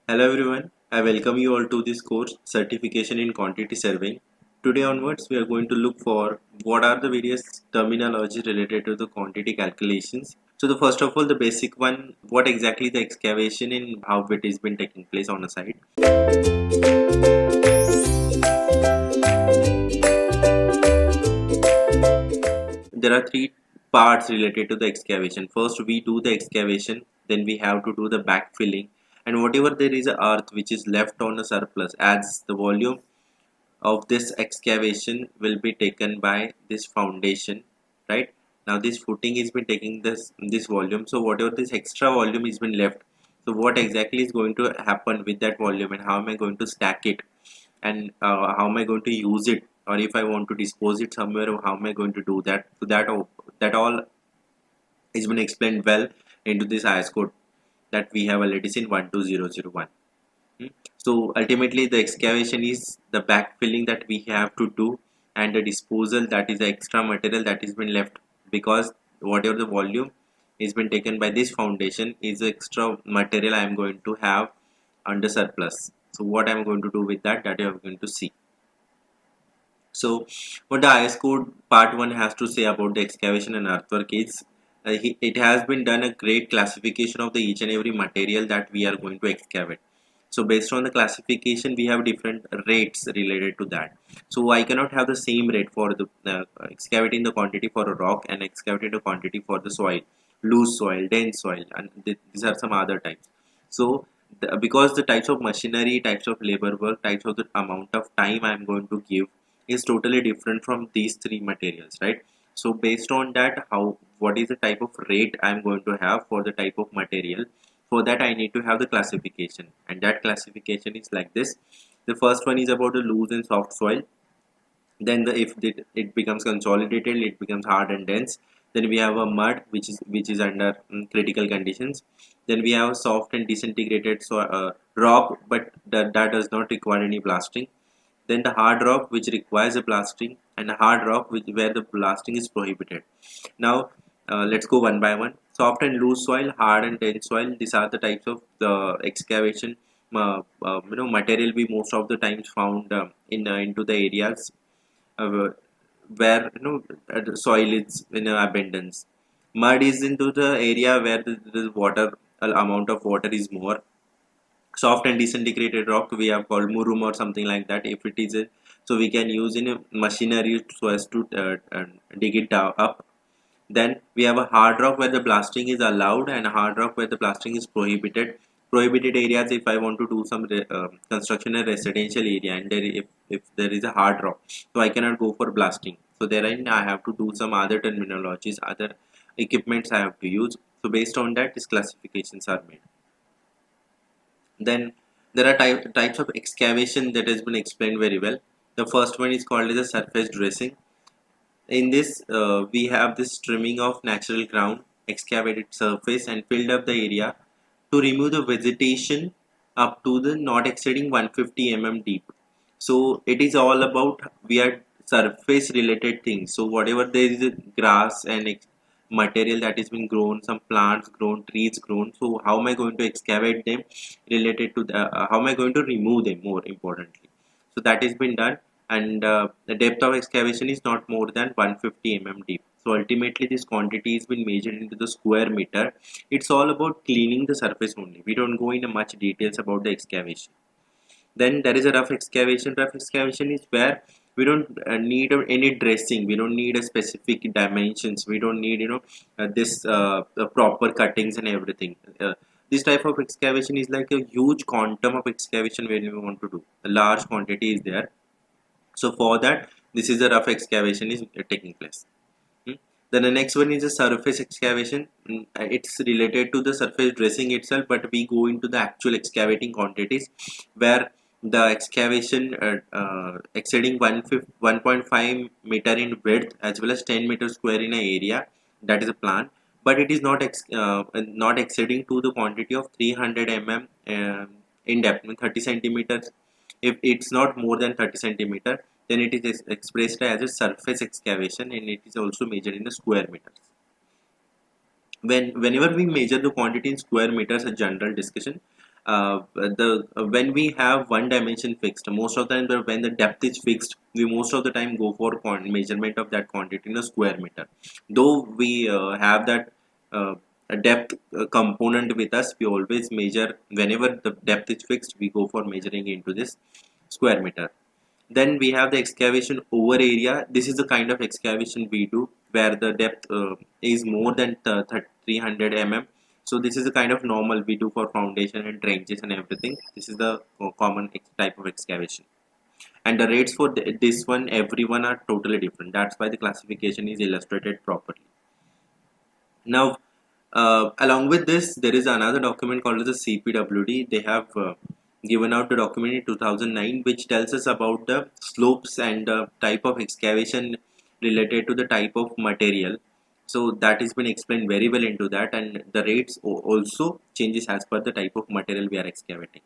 Hello everyone, I welcome you all to this course Certification in Quantity Surveying. Today onwards we are going to look for what are the various terminology related to the quantity calculations. So the first of all the basic one, what exactly the excavation and how it has been taking place on a site. There are three parts related to the excavation. First we do the excavation, then we have to do the backfilling, and whatever there is a earth which is left on a surplus as the volume of this excavation will be taken by this foundation, right? Now this footing has been taking this volume, so whatever this extra volume has been left, so what exactly is going to happen with that volume and how am I going to stack it, and how am I going to use it, or if I want to dispose it somewhere, how am I going to do that. So that all has been explained well into this IS code that we have already seen 12001. So ultimately the excavation is the backfilling that we have to do, and the disposal, that is the extra material that has been left, because whatever the volume is been taken by this foundation is extra material I am going to have under surplus. So what I am going to do with that you are going to see. So what the IS code part 1 has to say about the excavation and earthwork is it has been done a great classification of the each and every material that we are going to excavate. So based on the classification we have different rates related to that. So I cannot have the same rate for the excavating the quantity for a rock and excavating the quantity for the soil, loose soil, dense soil, and these are some other types. So because the types of machinery, types of labor work, types of the amount of time I am going to give is totally different from these three materials, right? So based on that, how what is the type of rate I'm going to have for the type of material, for that I need to have the classification, and that classification is like this. The first one is about the loose and soft soil. Then if it becomes consolidated, it becomes hard and dense. Then we have a mud which is under critical conditions. Then we have soft and disintegrated rock, but that does not require any blasting. Then the hard rock which requires a blasting, and the hard rock where the blasting is prohibited. Now let's go one by one. Soft and loose soil, hard and dense soil, these are the types of the excavation material we most of the times found in into the areas uh, where the soil is in abundance. Mud is into the area where the water amount of water is more. Soft and disintegrated rock we have called murum or something like that. If it is so we can use in a machinery so as to dig it down, up. Then we have a hard rock where the blasting is allowed, and a hard rock where the blasting is prohibited. Prohibited areas, if I want to do some construction in residential area, and if there is a hard rock, so I cannot go for blasting. So therein I have to do some other terminologies, other equipments I have to use. So based on that, these classifications are made. Then there are types of excavation that has been explained very well. The first one is called as a surface dressing. In this, we have this trimming of natural ground, excavated surface, and filled up the area to remove the vegetation up to the not exceeding 150 mm deep. So it is all about we are surface related things. So whatever there is a grass and material that is being grown, some plants grown, trees grown. So how am I going to excavate them related to the, how am I going to remove them more importantly? So that has been done, and the depth of excavation is not more than 150 mm deep. So ultimately this quantity has been measured into the square meter. It's all about cleaning the surface only. We don't go into much details about the excavation. Then there is a rough excavation. Rough excavation is where we don't need any dressing. We don't need a specific dimensions. We don't need this proper cuttings and everything. This type of excavation is like a huge quantum of excavation when we want to do a large quantity is there. So for that, this is a rough excavation is taking place. Then the next one is a surface excavation. It's related to the surface dressing itself, but we go into the actual excavating quantities where the excavation exceeding 1.5 meter in width as well as 10 meter square in an area, that is a plan, but it is not exceeding to the quantity of 300 mm in depth, 30 centimeters. If it's not more than 30 centimeter, then it is expressed as a surface excavation, and it is also measured in the square meters. Whenever we measure the quantity in square meters, a general discussion, when we have one dimension fixed, most of the time when the depth is fixed, we most of the time go for measurement of that quantity in a square meter. Though we have that a depth component with us, we always measure whenever the depth is fixed, we go for measuring into this square meter. Then we have the excavation over area. This is the kind of excavation we do where the depth is more than 300 mm. So this is the kind of normal we do for foundation and trenches and everything. This is the common type of excavation. And the rates for this one, everyone are totally different. That's why the classification is illustrated properly. Now, along with this, there is another document called as the CPWD. They have given out the document in 2009, which tells us about the slopes and the type of excavation related to the type of material. So that has been explained very well into that, and the rates also changes as per the type of material we are excavating.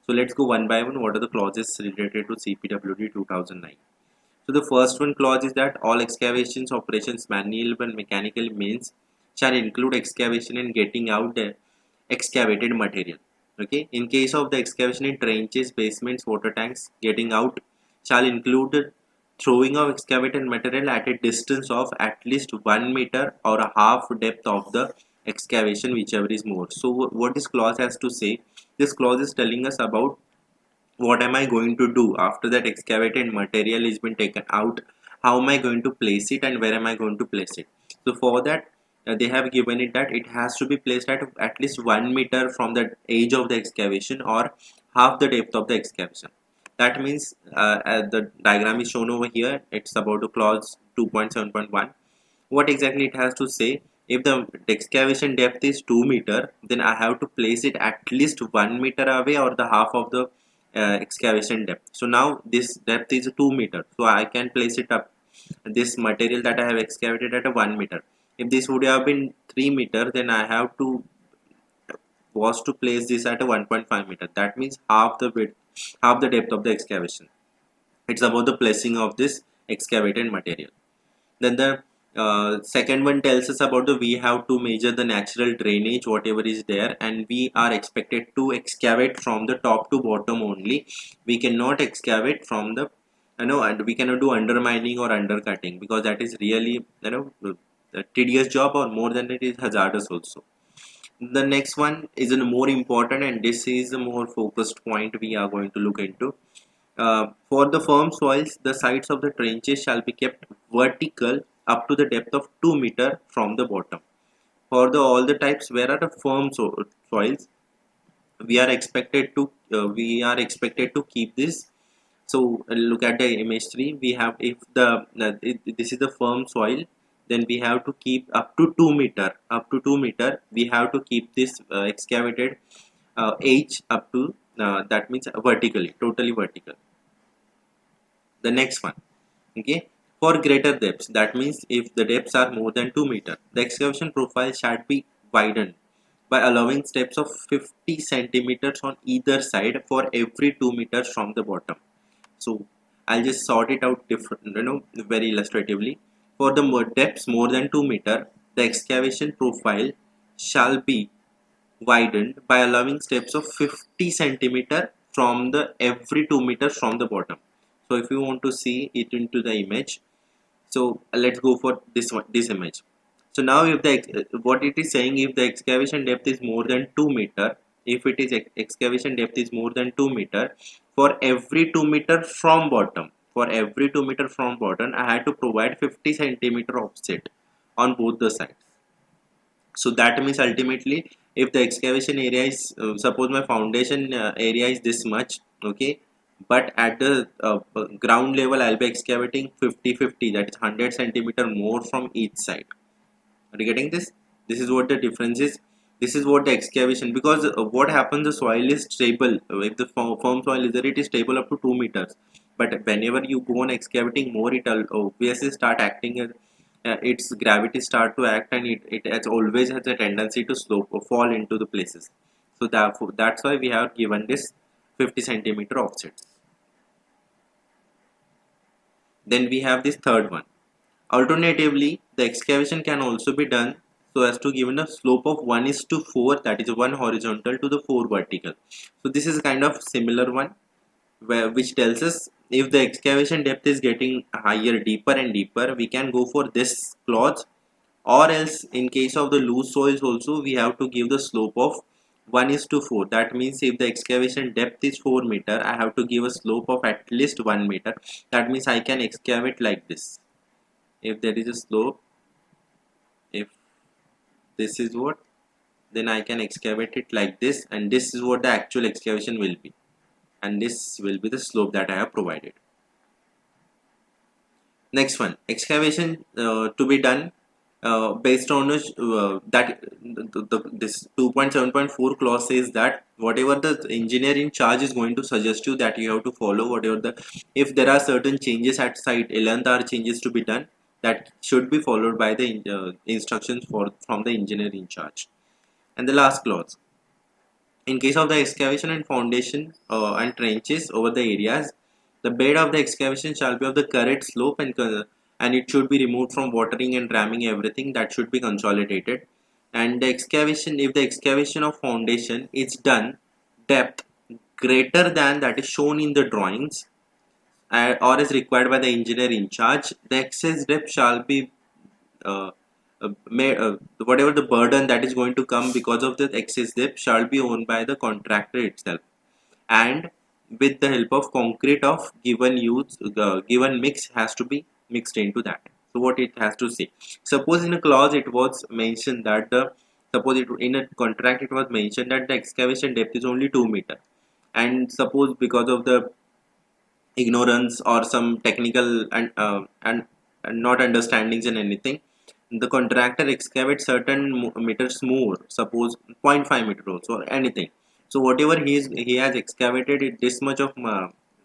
So let's go one by one. What are the clauses related to CPWD 2009? So the first one clause is that all excavations operations, manual and mechanical means, shall include excavation and getting out the excavated material. Okay. In case of the excavation in trenches, basements, water tanks, getting out shall include the throwing of excavated material at a distance of at least 1 meter or a half depth of the excavation, whichever is more. So what this clause has to say? This clause is telling us about what am I going to do after that excavated material has been taken out. How am I going to place it and where am I going to place it? So for that, they have given it that it has to be placed at least 1 meter from the edge of the excavation or half the depth of the excavation. That means as the diagram is shown over here, it's about the clause 2.7.1. What exactly it has to say? If the excavation depth is 2 meter, then I have to place it at least 1 meter away or the half of the excavation depth. So now this depth is 2 meter, so I can place it up this material that I have excavated at a 1 meter. If this would have been 3 meter, then I have to was to place this at a 1.5 meter. That means half the width, half the depth of the excavation. It's about the placing of this excavated material. Then the second one tells us about the we have to measure the natural drainage whatever is there, and we are expected to excavate from the top to bottom only. We cannot excavate from the and we cannot do undermining or undercutting, because that is really a tedious job, or more than it is hazardous also. The next one is a more important, and this is a more focused point we are going to look into. For the firm soils, the sides of the trenches shall be kept vertical up to the depth of 2 meter from the bottom. For the all the types where are the firm soils, we are expected to keep this. So look at the image 3. We have, if this is the firm soil, then we have to keep up to 2 meter. Up to 2 meter, we have to keep this excavated edge up to that means vertically, totally vertical. The next one, okay, for greater depths, that means if the depths are more than 2 meter, the excavation profile shall be widened by allowing steps of 50 centimeters on either side for every 2 meters from the bottom. So I'll just sort it out different, very illustratively. For the depths more than 2 meter, the excavation profile shall be widened by allowing steps of 50 centimeter from the every 2 meters from the bottom. So if you want to see it into the image, so let's go for this image. So now if the what it is saying, if the excavation depth is more than 2 meter, if it is excavation depth is more than 2 meter, for every 2 meter from bottom, I had to provide 50 centimeter offset on both the sides. So that means ultimately, if the excavation area is suppose my foundation area is this much, okay, but at the ground level I'll be excavating 50-50, that is 100 centimeter more from each side. Are you getting this? This is what the difference is. This is what the excavation, because what happens, the soil is stable. If the firm soil is there, it is stable up to 2 meters, but whenever you go on excavating more, it obviously start acting as its gravity start to act, and it has always has a tendency to slope or fall into the places. So that's why we have given this 50 centimeter offsets. Then we have this third one. Alternatively, the excavation can also be done so as to given a slope of 1:4, that is 1 horizontal to the 4 vertical. So this is kind of similar one, which tells us if the excavation depth is getting higher, deeper and deeper, we can go for this clause, or else in case of the loose soils also we have to give the slope of 1:4. That means if the excavation depth is 4 meter, I have to give a slope of at least 1 meter. That means I can excavate like this. If there is a slope, if this is what, then I can excavate it like this, and this is what the actual excavation will be, and this will be the slope that I have provided. Next one, excavation to be done based on this 2.7.4 clause says that whatever the engineer in charge is going to suggest you, that you have to follow. Whatever if there are certain changes at site, 11th hour changes to be done, that should be followed by the instructions from the engineer in charge. And the last clause, in case of the excavation and foundation and trenches over the areas, the bed of the excavation shall be of the correct slope, and it should be removed from watering and ramming. Everything that should be consolidated. And the excavation, if the excavation of foundation is done depth greater than that is shown in the drawings, or is required by the engineer in charge, the excess depth shall be uh, whatever the burden that is going to come because of the excess depth shall be owned by the contractor itself, and with the help of concrete of given mix has to be mixed into that. So what it has to say, suppose in a clause it was mentioned that in a contract it was mentioned that the excavation depth is only 2 meter, and suppose because of the ignorance or some technical and not understandings in anything, the contractor excavates certain meters more, suppose 0.5 meter also or anything. So whatever he has excavated it this much of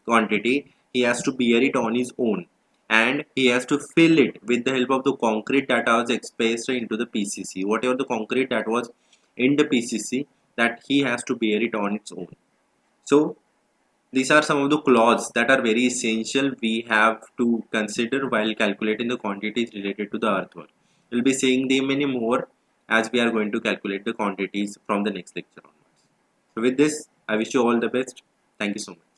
quantity, he has to bear it on his own, and he has to fill it with the help of the concrete that was expressed into the PCC. Whatever the concrete that was in the PCC, that he has to bear it on its own. So these are some of the clauses that are very essential we have to consider while calculating the quantities related to the earthwork. We'll be seeing them many more as we are going to calculate the quantities from the next lecture onwards. So with this, I wish you all the best. Thank you so much.